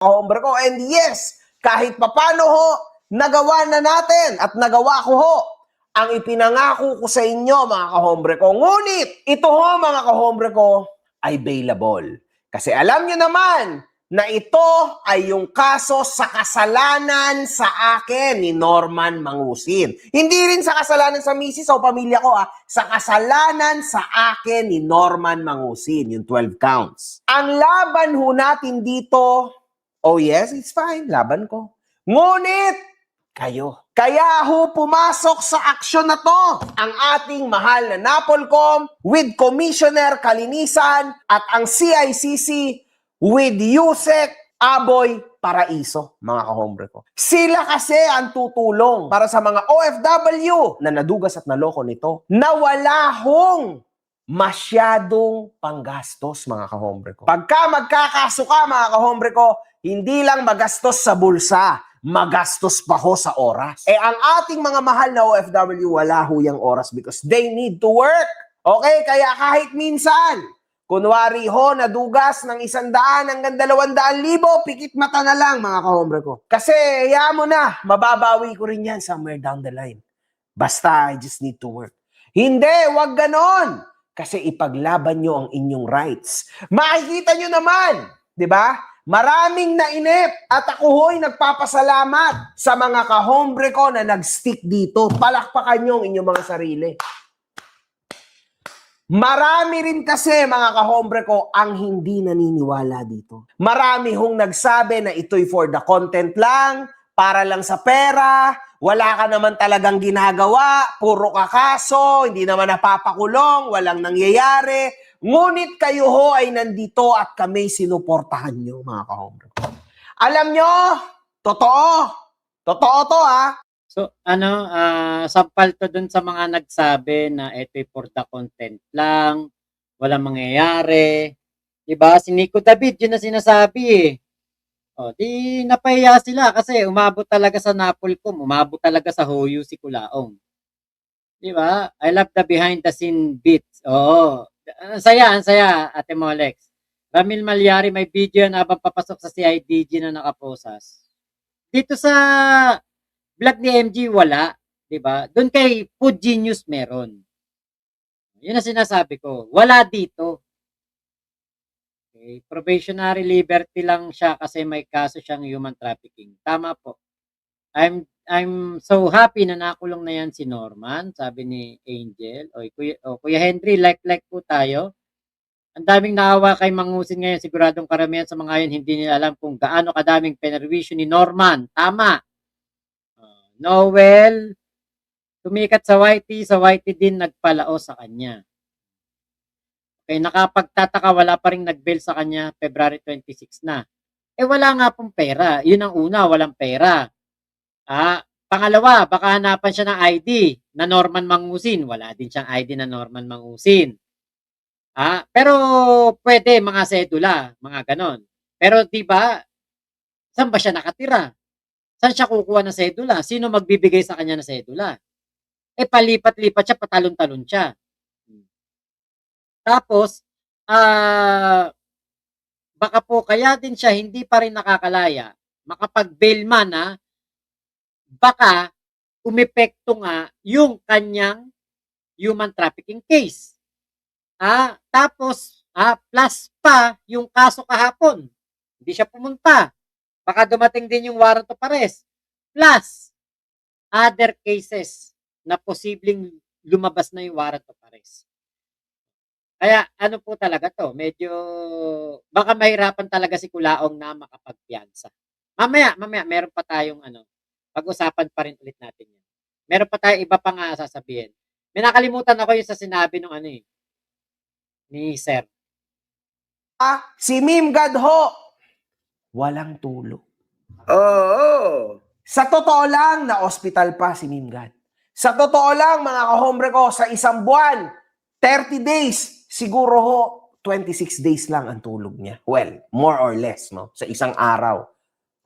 Hombre ko. And yes, kahit papano ho, nagawa na natin at nagawa ko ho ang ipinangako ko sa inyo mga kahombre ko. Ngunit ito ho mga kahombre ko ay bailable. Kasi alam nyo naman na ito ay yung kaso sa kasalanan sa akin ni Norman Mangusin. Hindi rin sa kasalanan sa misis o pamilya ko sa kasalanan sa akin ni Norman Mangusin, yung 12 counts. Ang laban ho natin dito, oh yes, it's fine, laban ko. Ngunit, kayo. Kaya ho pumasok sa aksyon na to ang ating mahal na NAPOLCOM with Commissioner Kalinisan at ang CICC with Yusek Aboy Paraiso, mga kahombre ko. Sila kasi ang tutulong para sa mga OFW na nadugas at naloko nito na wala hong masyadong panggastos, mga kahombre ko. Pagka magkakaso ka, mga kahombre ko, hindi lang magastos sa bulsa, magastos pa ho sa oras. Ang ating mga mahal na OFW, wala ho yung oras because they need to work. Okay? Kaya kahit minsan, kunwari ho, nadugas ng 100 hanggang 200,000, pikit mata na lang, mga kahombre ko. Kasi, hayaan mo na, mababawi ko rin yan somewhere down the line. Basta, I just need to work. Hindi, wag ganon. Kasi ipaglaban nyo ang inyong rights. Makikita nyo naman, di ba? Maraming nainip at ako ho'y nagpapasalamat sa mga kahombre ko na nag-stick dito. Palakpakan nyo ang inyong mga sarili. Marami rin kasi mga kahombre ko ang hindi naniniwala dito. Marami hong nagsabi na ito'y for the content lang, para lang sa pera, wala ka naman talagang ginagawa, puro kakaso, hindi naman napapakulong, walang nangyayari. Ngunit kayo ho ay nandito at kami sinuportahan nyo, mga kahombre ko. Alam nyo, totoo. Totoo to So, sampal to dun sa mga nagsabi na ito'y for the content lang, walang mangyayari. Diba? Si Nico David, yun na sinasabi eh. O, di napahiya sila kasi umabot talaga sa NAPOLCOM, umabot talaga sa Hoyu si Kulaong. Diba? I love the behind the scene bits. Oo. Ang saya, Ate Molex. Ramil Malyari, may video na habang papasok sa CIDG na nakaposas. Dito sa vlog ni MG wala, 'di ba? Doon kay Food Genius meron. 'Yun ang sinasabi ko. Wala dito. Okay, probationary liberty lang siya kasi may kaso siyang human trafficking. Tama po. I'm so happy na nakulong na 'yan si Norman, sabi ni Angel. Kuya Henry, like po tayo. Ang daming naawa kay Mangusin ngayon. Siguradong karamihan sa mga yun hindi nila alam kung gaano kadaming penerwisyo ni Norman. Tama. Noel, tumikat sa YT din nagpalao sa kanya. Okay, nakapagtataka wala pa rin nag-bail sa kanya February 26 na. Wala nga pong pera. Yun ang una, walang pera. Pangalawa, baka hanapan siya ng ID na Norman Mangusin. Wala din siyang ID na Norman Mangusin. Pero pwede mga sedula, mga ganon. Pero 'di ba, saan ba siya nakatira? Saan siya kukuha ng sedula? Sino magbibigay sa kanya ng sedula? Palipat-lipat siya, patalon-talon siya. Tapos, baka po kaya din siya hindi pa rin nakakalaya, makapag-bail man baka umepekto nga yung kanyang human trafficking case. Tapos, plus pa yung kaso kahapon. Hindi siya pumunta. Baka dumating din yung warrant of arrest. Plus, other cases na posibleng lumabas na yung warrant of arrest. Kaya ano po talaga to, medyo baka mahirapan talaga si Kulaong na makapagpiyansa. Mamaya, meron pa tayong pag-usapan pa rin ulit natin yan. Meron pa tayong iba pang sasabihin. May nakalimutan ako yung sa sinabi ng ni Sir. Si Mim Gadho, walang tulog. Oo. Sa totoo lang, na-hospital pa si Mim Gad. Sa totoo lang, mga kahombre ko, sa isang buwan, 30 days, siguro ho, 26 days lang ang tulog niya. Well, more or less, no? Sa isang araw.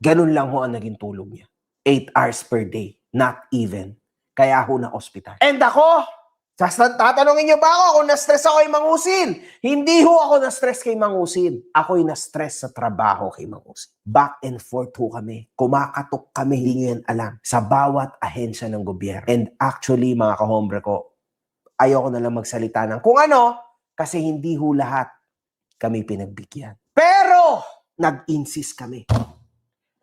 Ganun lang ho ang naging tulog niya. 8 hours per day. Not even. Kaya ho na hospital. And ako, Tatanungin niyo ba ako kung na-stress ako kay Mangusin? Hindi ho ako na-stress kay Mangusin. Ako'y na-stress sa trabaho kay Mangusin. Back and forth ho kami. Kumakatok kami, hindi niyo yan alam. Sa bawat ahensya ng gobyerno. And actually, mga kahombre ko, ayoko na lang magsalita ng kung ano, kasi hindi ho lahat kami pinagbigyan. Pero, nag-insist kami.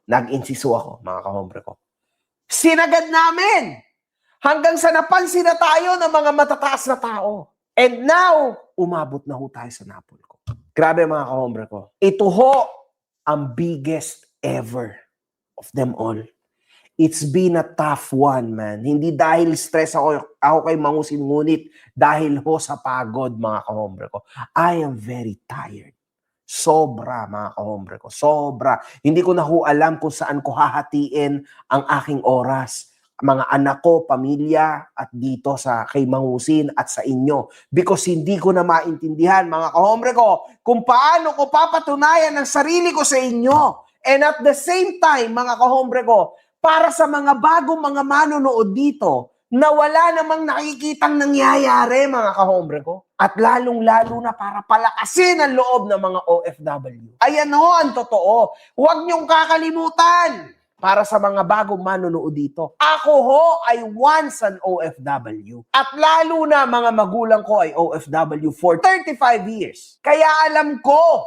Nag-insist ho ako, mga kahombre ko. Sinagad namin! Hanggang sa napansin na tayo ng mga matataas na tao. And now, umabot na ho tayo sa Napolcom. Grabe mga kahombre ko. Ito ho ang biggest ever of them all. It's been a tough one, man. Hindi dahil stress ako kay Mangusin, ngunit dahil ho sa pagod, mga kahombre ko. I am very tired. Sobra, mga kahombre ko. Sobra. Hindi ko na ho alam kung saan ko hahatiin ang aking oras. Mga anak ko, pamilya, at dito sa kay Mangusin at sa inyo. Because hindi ko na maintindihan, mga kahombre ko, kung paano ko papatunayan ang sarili ko sa inyo. And at the same time, mga kahombre ko, para sa mga bagong mga manonood dito, na wala namang nakikitang nangyayari, mga kahombre ko. At lalong-lalo na para palakasin ang loob ng mga OFW. Ayan ho ang totoo. Huwag niyong kakalimutan. Para sa mga bagong manonood dito. Ako ho ay once an OFW. At lalo na mga magulang ko ay OFW for 35 years. Kaya alam ko.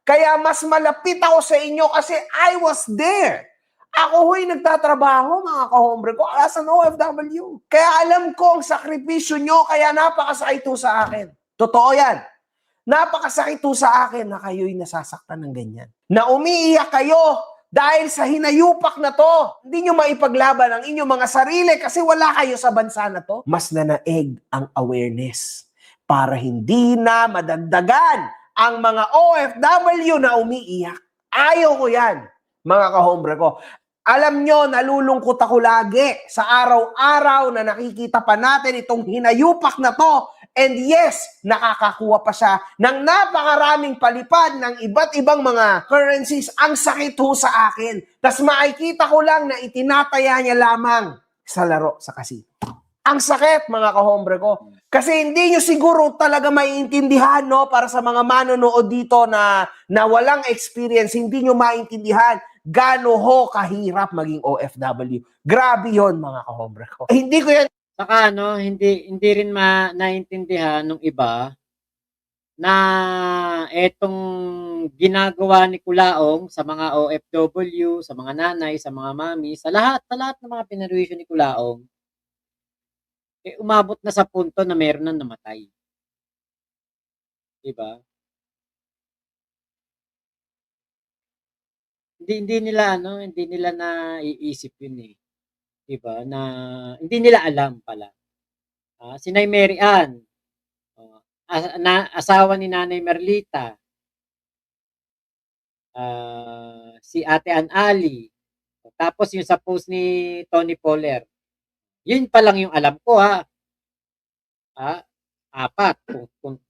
Kaya mas malapit ako sa inyo kasi I was there. Ako ho'y nagtatrabaho, mga kahombre ko, as an OFW. Kaya alam ko ang sakripisyo nyo, kaya napakasakit ho sa akin. Totoo yan. Napakasakit ho sa akin na kayo'y nasasaktan ng ganyan. Na umiiyak kayo dahil sa hinayupak na to. Hindi nyo maipaglaban ang inyong mga sarili kasi wala kayo sa bansa na to. Mas nanaeg ang awareness para hindi na madagdagan ang mga OFW na umiiyak. Ayaw ko yan, mga kahombre ko. Alam nyo, nalulungkot ako lagi sa araw-araw na nakikita pa natin itong hinayupak na to. And yes, nakakakuha pa siya ng napakaraming palipad ng iba't ibang mga currencies. Ang sakit ho sa akin. Tapos makikita ko lang na itinataya niya lamang sa laro, sa casino. Ang sakit, mga kahombre ko. Kasi hindi nyo siguro talaga maiintindihan, no? Para sa mga manonood dito na walang experience, hindi nyo maintindihan gaano ho kahirap maging OFW. Grabe yon, mga kahombre ko. Hindi ko yan Saka hindi rin naintindihan ng iba na etong ginagawa ni Kulaong sa mga OFW, sa mga nanay, sa mga mami, sa lahat ng mga pinarwisyo ni Kulaong, umabot na sa punto na meron nang namatay. Diba? Hindi nila naiisip yun eh. Diba? Na hindi nila alam pala. Si Nay Mary Ann, asawa ni Nanay Merlita, si Ate Ann Ali, tapos yung sa post ni Tony Poller. Yun pa lang yung alam ko ha. 4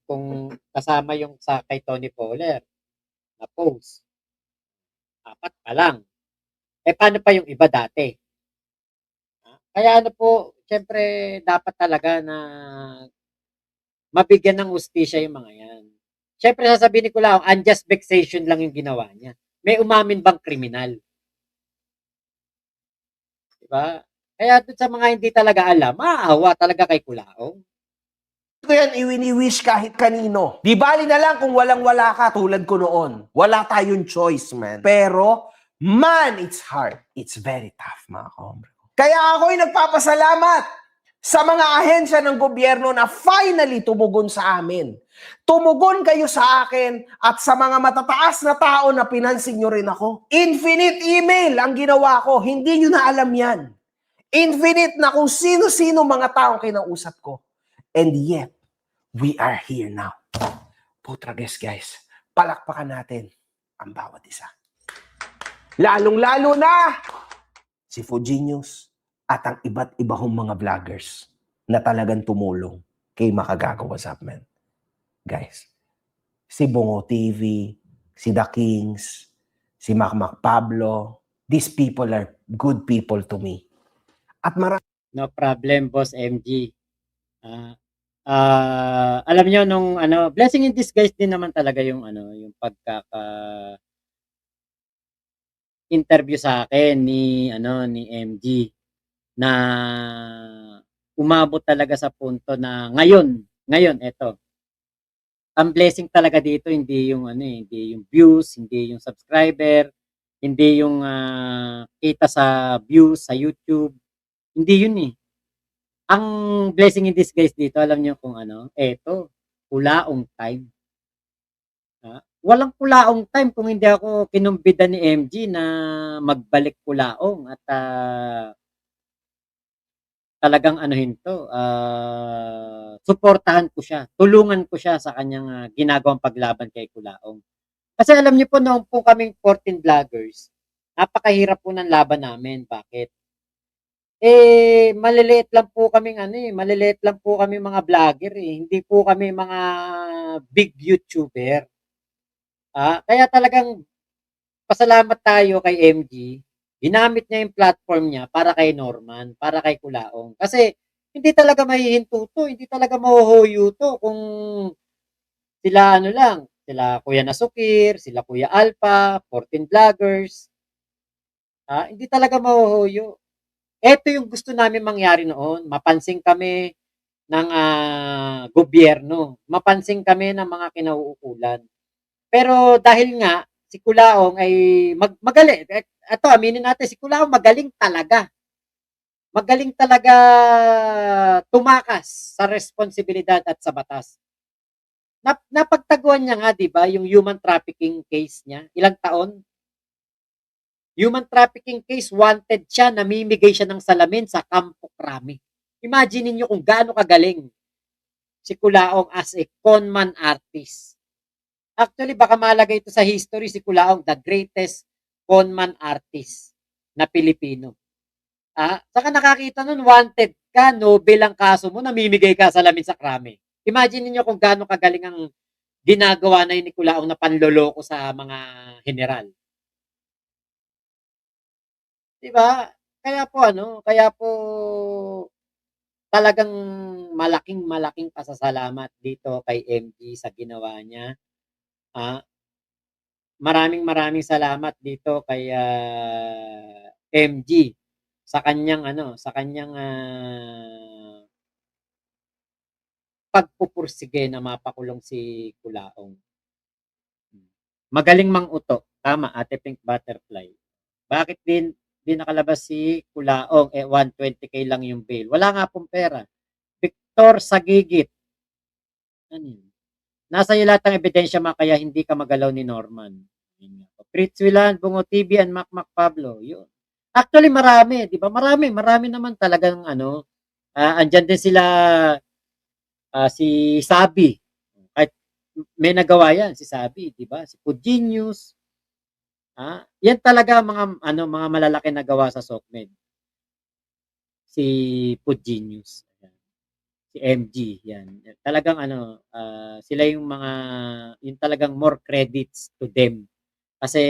kung kasama yung sa kay Tony Poller na post. 4 pa lang. Paano pa yung iba dati? Kaya syempre dapat talaga na mabigyan ng hustisya yung mga yan. Syempre sasabihin ko lang, unjust vexation lang yung ginawa niya. May umamin bang kriminal? Diba? Kaya doon sa mga hindi talaga alam, maawa talaga kay Kulaong. ko yan iwini-wish kahit kanino. Di bali na lang kung walang-wala ka tulad ko noon. Wala tayong choice, man. Pero, man, it's hard. It's very tough, mga kahombre. Kaya ako'y nagpapasalamat sa mga ahensya ng gobyerno na finally tumugon sa amin. Tumugon kayo sa akin at sa mga matataas na tao na pinansin nyo rin ako. Infinite email ang ginawa ko. Hindi nyo na alam yan. Infinite na kung sino-sino mga taong kinausap ko. And yet, we are here now. Putrages, guys. Palakpakan natin ang bawat isa. Lalong-lalo na si Fujinius at ang iba't ibang mga vloggers na talagang tumulong kay Makagago. What's up, man? Guys, si Bongo TV, si The Kings, si Macmac Pablo, these people are good people to me. At No problem, Boss MG. Alam niyo nung ano, blessing in disguise din naman talaga yung ano, yung pagkaka-interview sa akin ni ano, ni MG na umabot talaga sa punto na ngayon eto, ang blessing talaga dito hindi yung ano, hindi yung views, hindi yung subscriber, hindi yung, kita sa views sa YouTube, hindi yun, eh. Ang blessing in disguise dito alam niyo kung ano, eto, hulaong time. Walang kulaong time kung hindi ako kinumpidan ni MG na magbalik kulaong at, talagang anuhin 'to, suportahan ko siya, tulungan ko siya sa kanyang, ginagawang paglaban kay kulaong. Kasi alam niyo po noon po kaming 14 vloggers, napakahirap po ng laban namin, bakit? Maliliit lang po kaming ano, maliliit lang po kaming mga vlogger, hindi po kami mga big YouTuber. Kaya talagang pasalamat tayo kay MG, ginamit niya yung platform niya para kay Norman, para kay Kulaong. Kasi hindi talaga mahihinto 'to, hindi talaga mahuhuyo 'to kung sila ano lang, sila Kuya Nasukir, sila Kuya Alpha, 14 Vloggers, hindi talaga mahuhuyo. Eto yung gusto namin mangyari noon, mapansin kami ng, gobyerno, mapansin kami ng mga kinauukulan. Pero dahil nga si Kulaong ay magaling, eto aminin natin si Kulaong magaling talaga. Magaling talaga tumakas sa responsibilidad at sa batas. Napagtaguan niya nga 'di ba yung human trafficking case niya, ilang taon? Human trafficking case, wanted siya, namimigay siya ng salamin sa Campo Crame. Imagine niyo kung gaano kagaling si Kulaong as a conman artist. Actually, baka malagay ito sa history si Kulaong, the greatest conman artist na Pilipino. Saka nakakita nun, wanted ka, Nobel ang kaso mo, namimigay ka salamin sa krame. Imagine niyo kung gaano kagaling ang ginagawa na ni Kulaong na panloloko sa mga general. 'Di ba? Kaya po talagang malaking-malaking pasasalamat dito kay MG sa ginawa niya. Ah, maraming-maraming salamat dito kay, MG sa kanyang ano, sa kanyang, pagpupursige na mapakulong si Kulaong. Magaling mang-uto, tama Ate Pink Butterfly. Bakit din nakalabas si Kulaong, 120K lang yung bail, wala nga pong pera. Victor Sagigit, ano yun? Nasa iyo lahat ng ebidensya kaya hindi ka magalaw ni Norman. Yun nga po. Fritz Wilan, Bungo TV, and Mac Pablo. Yun. Actually, marami, di ba? Marami naman talagang ano. Andyan din sila, si Sabi. Kahit may nagawa yan, si Sabi, di ba? Si Food Genius. Yan talaga mga malalaki na gawa sa SOCMED. Si Food Genius. Si MG, yan. Talagang ano, sila yung talagang more credits to them. Kasi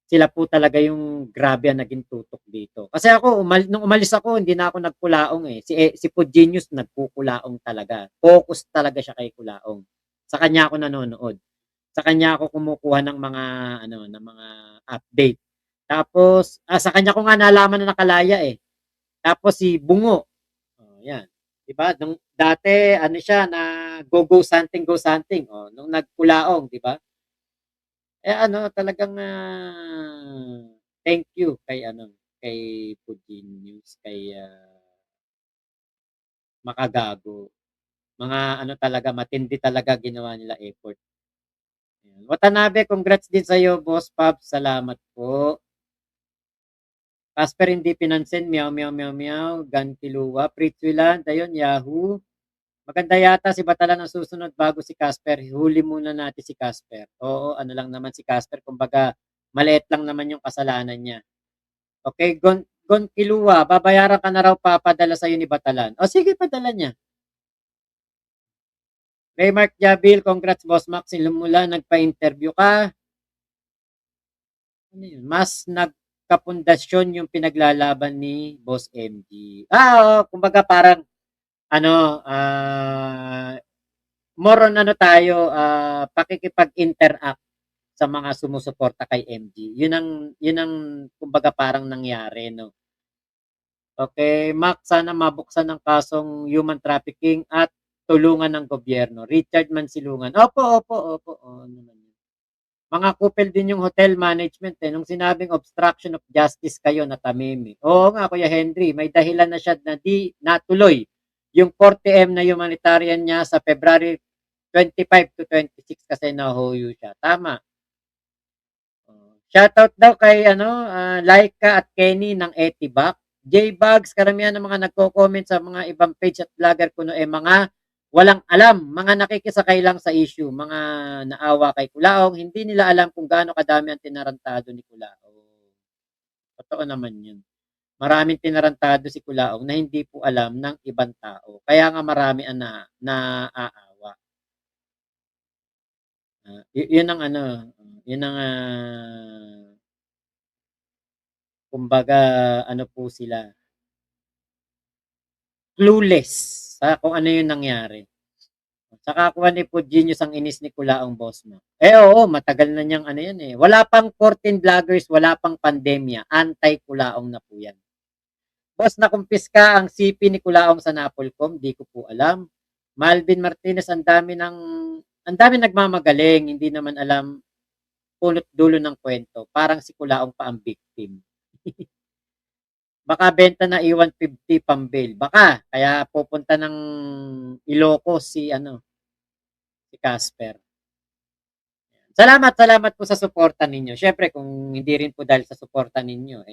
sila po talaga yung grabe ang naging tutok dito. Kasi ako, nung umalis ako, hindi na ako nagkulaong eh. Si Food Genius nagkukulaong talaga. Focus talaga siya kay kulaong. Sa kanya ako nanonood. Sa kanya ako kumukuha ng mga ng mga update. Tapos sa kanya ko nga nalaman na nakalaya eh. Tapos si Bungo. Oh, yan. 'Di ba? Nung dati ano siya na go something go something. Oh, nung nagkulaong, 'di ba? Talagang thank you kay Putin News, kay Makagago. Mga talaga matindi talaga ginawa nila effort. Ayan. Watanabe, congrats din sa iyo, Boss Pab. Salamat po. Casper hindi pinansin, meow meow meow meow, Gan Kiluwa, Pritchwiland, ayun, Yahoo. Maganda yata si Batalan ang susunod bago si Casper. Huli muna natin si Casper. Oo, ano lang naman si Casper. Kumbaga, maliit lang naman yung kasalanan niya. Okay, Gon Kilua, babayaran ka na raw papadala sa'yo ni Batalan. O sige, padala niya. Raymark Jabil, congrats Boss Max. Mula nagpa-interview ka. Ano yun? Mas nagkapundasyon yung pinaglalaban ni Boss MG. Oo, kumbaga parang ano, more on ano tayo, pakikipag-interact sa mga sumusuporta kay MG. Yun ang kumbaga parang nangyari, no? Okay, Mac, sana mabuksan ang kasong human trafficking at tulungan ng gobyerno. Richard Mansilungan. Opo, opo, opo. Oo naman yun. Mga kupel din yung hotel management eh. Nung sinabing obstruction of justice kayo na tamimi. Oo nga, Kuya Henry, may dahilan na siya na di natuloy yung 40M na humanitarian niya sa February 25 to 26 kasi nahuyo siya. Tama. Shoutout daw kay Laika at Kenny ng Etibac. J-Bugs, karamihan ng mga nagko-comment sa mga ibang page at vlogger kuno mga walang alam, mga nakikisakay lang sa issue, mga naawa kay Kulaong, hindi nila alam kung gaano kadami ang tinarantado ni Kulaong. Totoo naman yun. Maraming tinarantado si Kulaong na hindi po alam ng ibang tao. Kaya nga marami ang naaawa. Yun ang yun ang kumbaga po sila, clueless sa kung ano yung nangyari. Saka kuha ni po genius ang inis ni Kulaong boss mo. Oo, matagal na niyang yan eh. Wala pang 14 vloggers, wala pang pandemya. Anti-Kulaong na po yan. Boss, nakumpiska ang CP ni Kulaong sa Napolcom, di ko po alam. Malvin Martinez, ang dami nagmamagaling, hindi naman alam punot dulo ng kwento. Parang si Kulaong pa ang victim. Baka benta na i-150 pang-bail. Baka, kaya pupunta ng Ilocos si Casper. Salamat po sa suporta ninyo. Syempre, kung hindi rin po dahil sa suporta ninyo,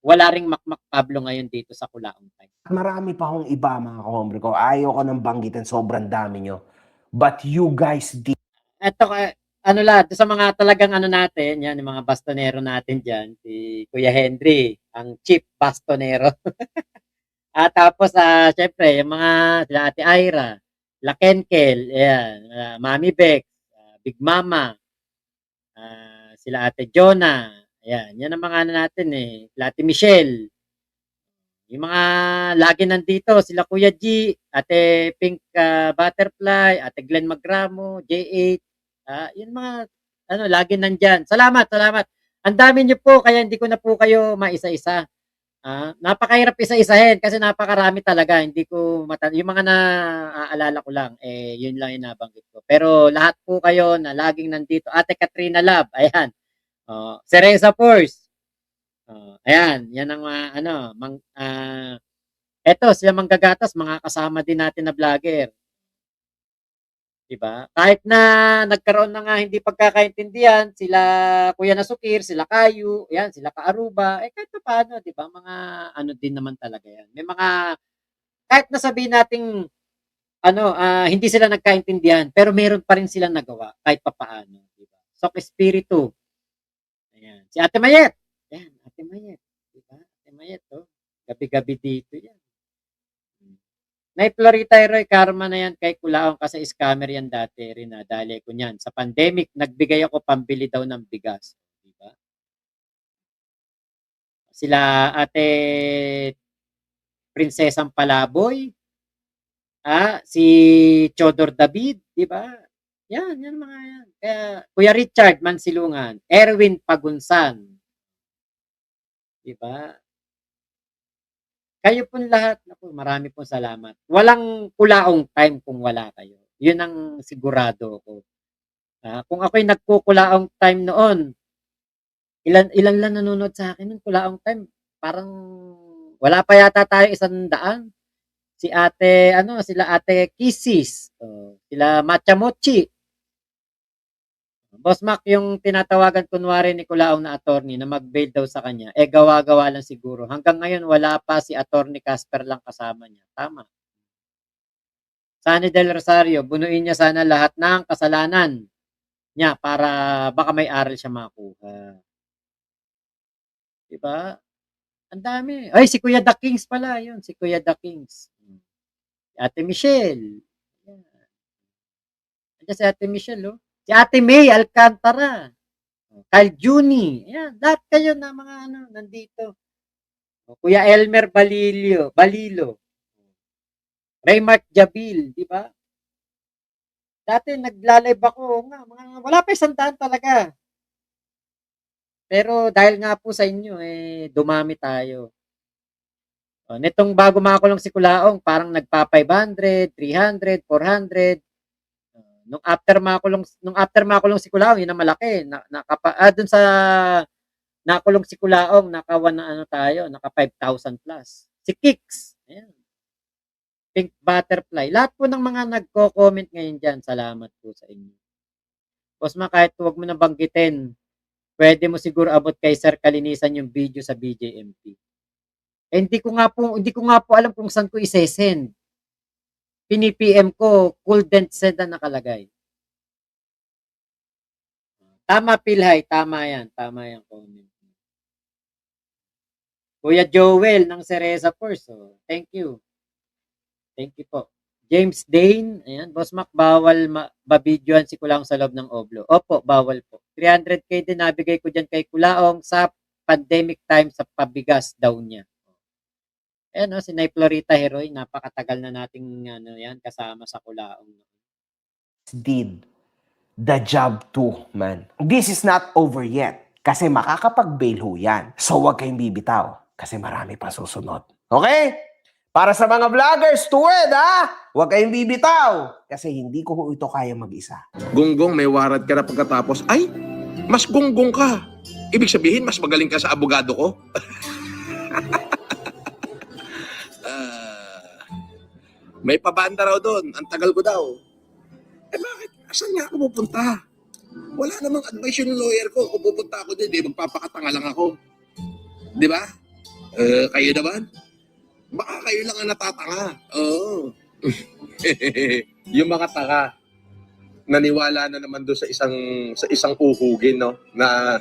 wala ring Makmak Pablo ngayon dito sa Kulaong Time. Marami pa akong iba, mga kahombre ko. Ayaw ko nang banggitin, sobrang dami nyo. But you guys did. Eto, sa mga talagang natin, yan, yung mga bastonero natin dyan, si Kuya Henry, ang chief bastonero. At tapos, syempre, yung mga sila Ate Ira, La Kenkel, ayan, Mami Beck, Big Mama, sila Ate Jonah, ayan, yan ang mga natin eh. Sila Ate Michelle, yung mga lagi nandito, sila Kuya G, Ate Pink Butterfly, Ate Glenn Magramo, J8, yun mga, lagi nandyan. Salamat, salamat. Ang dami niyo po, kaya hindi ko na po kayo maisa-isa. Napakahirap isa-isahin kasi napakarami talaga. Hindi ko yung mga naaalala ko lang, yun lang yung nabanggit ko. Pero lahat po kayo na laging nandito. Ate Katrina Lab, ayan. Cereza Force. Ayan, yan ang eto sila Manggagatas, mga kasama din natin na vlogger. 'Di ba? Kahit na nagkaroon na nga hindi pagkakaintindihan, sila Kuya Nasukir, sila Kayu, ayan, sila Kaaruba, kahit paano, 'di ba? Mga din naman talaga 'yan. May mga kahit na sabihin nating hindi sila nagkaintindihan, pero meron pa rin silang nagawa kahit papaano, 'di ba? Sok Espiritu. Ayan, si Ate Mayet. Ayan, Ate Mayet, 'di ba? Ate Mayet, gabi-gabi dito 'yan. Naiplo-retire karma na yan kay Kulaong kasi scammer yan dati rin dali ko niyan. Sa pandemic, nagbigay ako pambili daw ng bigas. Diba? Sila Ate Prinsesang Palaboy, si Chodor David, di ba? Yan mga yan. Kaya, Kuya Richard Mansilungan, Erwin Pagunsan, di ba? Kayo pong lahat, naku, marami pong salamat. Walang Kulaong time kung wala kayo. Yun ang sigurado ko. Kung ako'y nagkukulaong time noon, ilan lang nanonood sa akin ng Kulaong time. Parang wala pa yata tayo 100. Si Ate sila Ate Kisses, sila Matcha Mochi. Boss Mac, yung tinatawagan kunwari ni Kulaong na attorney na mag-bail daw sa kanya, gawa-gawa lang siguro. Hanggang ngayon wala pa, si Attorney Casper lang kasama niya. Tama. Sunny Del Rosario, bunuin niya sana lahat ng kasalanan niya para baka may aral siya makuha. Diba? Ang dami. Ay, si Kuya The Kings pala, yun. Si Kuya The Kings. Ate Michelle. Yan. Andiyan si Ate Michelle, oh. Si Ate May Alcantara. Kyle Juni. Ayan, lahat kayo na mga nandito. Kuya Elmer Balilo. Raymark Jabil, di ba? Dati nagla-live ako, wala pa 100 talaga. Pero dahil nga po sa inyo, dumami tayo. Nitong bago makakulong si Kulaong, parang nagpa-500, 300, 400. Nung after makulong si Kulaong, yun ang malaki. Dun sa nakulong si Kulaong, naka 5,000 plus. Si Kicks, ayan, Pink Butterfly. Lahat po ng mga nagko-comment ngayon dyan, salamat po sa inyo. Posma, kahit huwag mo na banggitin, pwede mo siguro abot kay Sir Kalinisan yung video sa BJMP. Hindi ko nga po alam kung saan ko i-send. Pini-PM ko, cool dent send na nakalagay. Tama, Pilhay. Tama yan comment. Kuya Joel ng Cereza Force. Thank you. Thank you po. James Dane, ayan, Boss Mac, bawal babidyohan si Kulaong sa loob ng Oblo. Opo, bawal po. 300k din nabigay ko dyan kay Kulaong sa pandemic time sa pabigas daw niya. Ayan, si Nay Florita Heroy, napakatagal na nating kasama sa Kulaong. Did the job too, man. This is not over yet. Kasi makakapag-bail ho yan. So huwag kayong bibitaw. Kasi marami pa susunod. Okay? Para sa mga vloggers, tuwid ha? Huwag kayong bibitaw. Kasi hindi ko ho ito kaya mag-isa. Gunggong, may warrant ka na pagkatapos, ay, mas gunggong ka. Ibig sabihin, mas magaling ka sa abogado ko? May pabanda raw doon. Ang tagal ko daw. Bakit? Asan niya ako pupunta? Wala namang advice yung lawyer ko. Kung pupunta ako din, magpapakatanga lang ako. Di ba? Kayo naman? Baka kayo lang ang natatanga. Oo. Yung mga tanga, naniwala na naman doon sa isang uhugin, no? Na,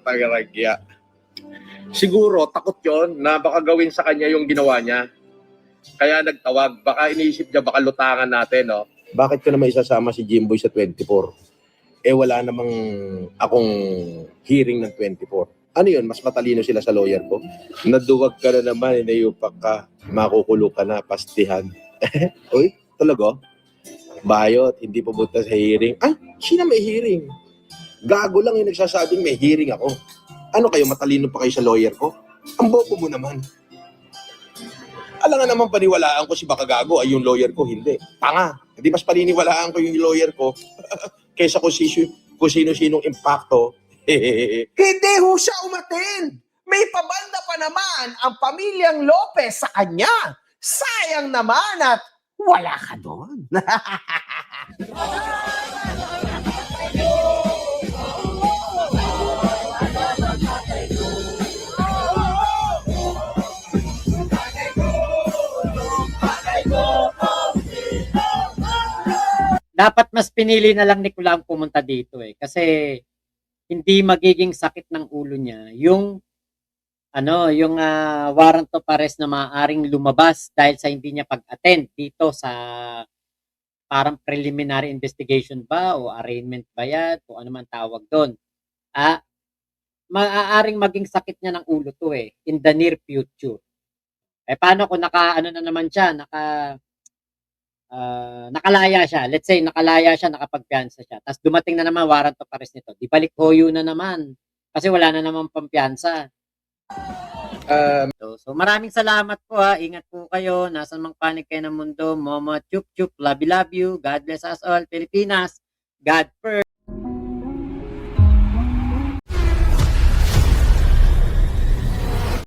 tagaragya. Siguro, takot yon na baka gawin sa kanya yung ginawa niya. Kaya nagtawag. Baka iniisip niya, baka lutangan natin, no? Bakit ko naman isasama si Jimboy sa 24? Wala namang akong hearing ng 24. Ano yun? Mas matalino sila sa lawyer ko? Naduwag ka na naman, inayupak ka, makukulo ka na, pastihan. Uy, talaga? Bayot, hindi pupunta sa hearing. Ay, sino may hearing? Gago lang yung nagsasabing may hearing ako. Ano kayo, matalino pa kayo sa lawyer ko? Ang bobo mo naman. Alam nga naman paniwalaan ko si Bakagago ay yung lawyer ko, hindi. Tanga. Hindi mas paniniwalaan ko yung lawyer ko kaysa kung sino-sinong impacto. Hindi ho siya umaten. May pabanda pa naman ang pamilyang Lopez sa kanya. Sayang naman at wala ka doon. Dapat mas pinili na lang ni Kulaong pumunta dito kasi hindi magiging sakit ng ulo niya yung warrant of arrest na maaaring lumabas dahil sa hindi niya pag-attend dito sa parang preliminary investigation ba o arraignment ba yan o ano man tawag doon. Maaaring maging sakit niya ng ulo to in the near future. Paano kung nakalaya siya. Let's say, nakalaya siya, nakapagpiyansa siya. Tapos dumating na naman warrant of arrest nito. Di balik hoyo na naman. Kasi wala na naman pampiyansa. So maraming salamat po ha. Ingat po kayo. Nasaan mang panig kayo ng mundo. Momo, chup chup, love you. God bless us all. Pilipinas. God first.